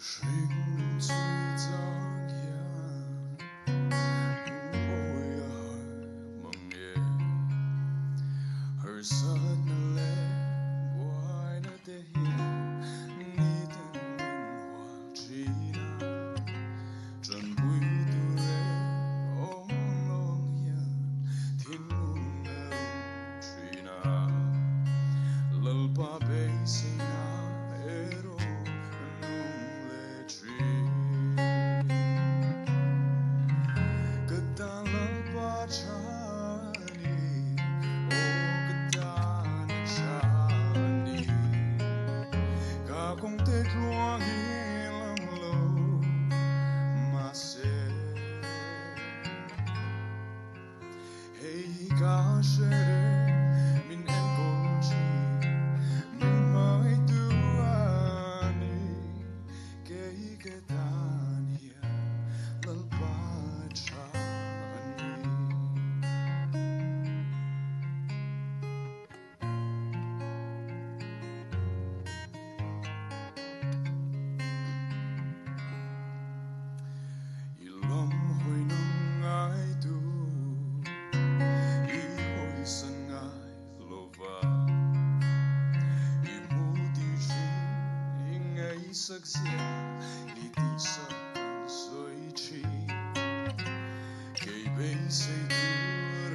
Sing最早呀，我呀梦耶，而sad na le guai na te hi, ni ten min hoa chi na, trần bụi tu re ong long yan, thiên mung na rung chi na, lalpa bay si na ero. Chhangte hey ca shere min en colchi min mai tu ani ke tania lalpa chani ilom hoi nong ai tu sắc riêng đi đi sắc bằng suối chi cây bay say tu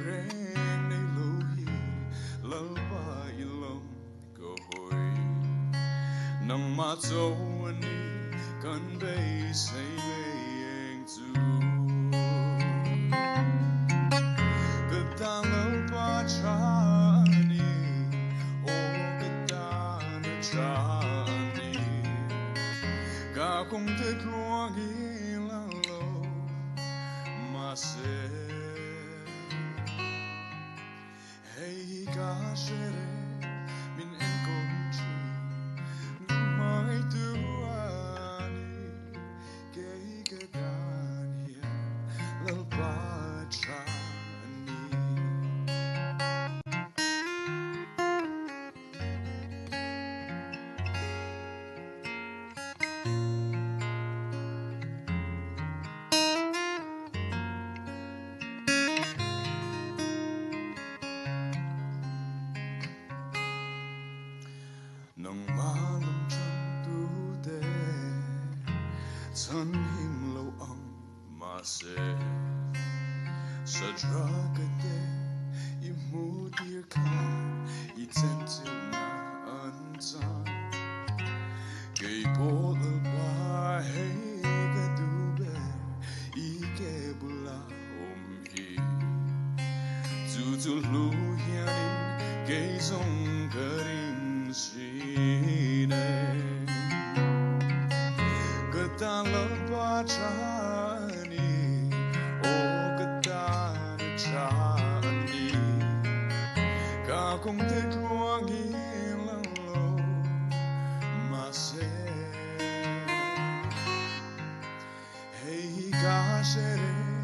rèn nay lâu hi lalpa ilom go hoi nang ma châu ani kan bay say bayeng tu gata lalpa chani o gata na chani kung te kluang ilang lo mase hey ka shere min en kong chi mai tu ani ke dania lalpa chani nang malum chang tu te chan him lo ang ma se sa dra ka te I mu dir khan I chen til na an chan kei po la ba hey ka du be I ke bula hi tu lu hian kei zong ka ring Sine gata lalpa chani o gata na chani ka kung te kluang ilang lo mase hey ka shere